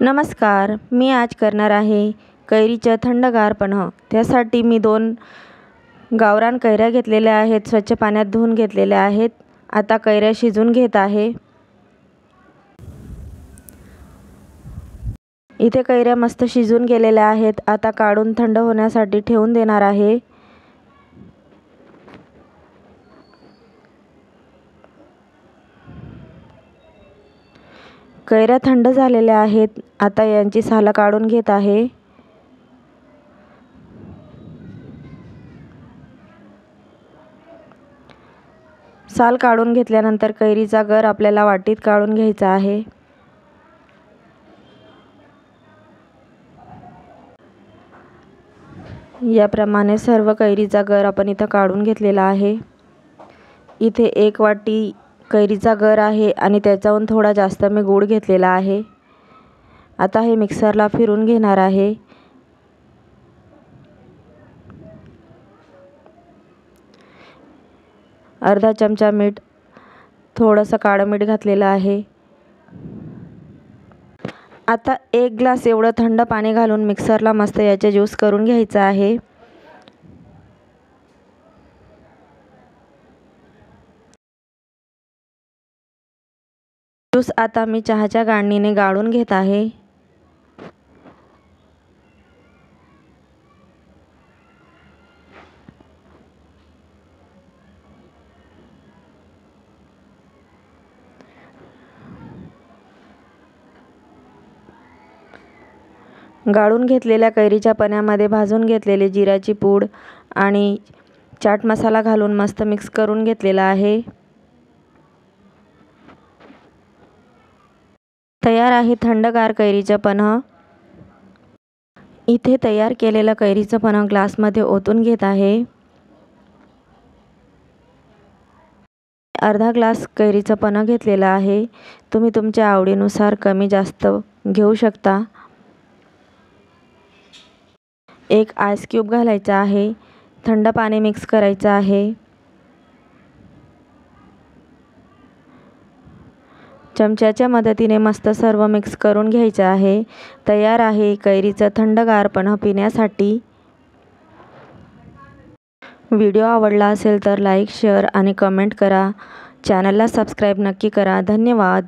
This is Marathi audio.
नमस्कार, मी आज करणार आहे कैरीचं थंडगार पन्ह. त्यासाठी मी 2 गावरान कैऱ्या घेतलेल्या आहेत. स्वच्छ पाण्यात धुवून घेतलेल्या आहेत. आता कैऱ्या शिजवून घेत आहे. इथे कैऱ्या मस्त शिजून गेलेल्या आहेत. आता काढून थंड होण्यासाठी ठेवून देणार आहे. कैऱ्या थंड झालेल्या आहेत. आता यांची सालं काढून घेत आहे. साल काढून घेतल्यानंतर कैरीचा गर आपल्याला वाटीत काढून घ्यायचा आहे. याप्रमाणे सर्व कैरीचा गर आपण इथं काढून घेतलेला आहे. इथे 1 वाटी कैरीचा गर आहे आणि त्याच्याहून थोडा जास्त मी गूळ घेतलेला आहे. आता हे मिक्सरला फिरून घेणार आहे. अर्धा चमचा मीठ, थोडंसं काळं मीठ घातलेलं आहे. आता 1 ग्लास एवढं थंड पाणी घालून मिक्सरला मस्त याचे ज्यूस करून घ्यायचं आहे. ज्यूस आता मी चहाच्या गाळणीने गाळून घेत आहे. गाळून घेतलेल्या कैरीच्या पन्ह्यामध्ये भाजून घेतलेली जिऱ्याची पूड आणि चाट मसाला घालून मस्त मिक्स करून घेतलेला आहे. तयार आहे थंडगार कैरीचं पन्ह. इथे तयार केलेलं कैरीचं पन्ह ग्लासमध्ये ओतून घेत आहे. अर्धा ग्लास कैरीचं पन्ह घेतलेलं आहे. तुम्ही तुमच्या आवडीनुसार कमी जास्त घेऊ शकता. 1 आईस क्यूब घालायचा आहे. थंड पाणी मिक्स करायचं आहे. चमच्याच्या मदतीने मस्त सर्व मिक्स करून घ्यायचं आहे. तयार आहे कैरीचं थंडगार पन्ह पिण्यासाठी. व्हिडिओ आवडला असेल तर लाईक, शेअर आणि कमेंट करा. चॅनलला सबस्क्राईब नक्की करा. धन्यवाद.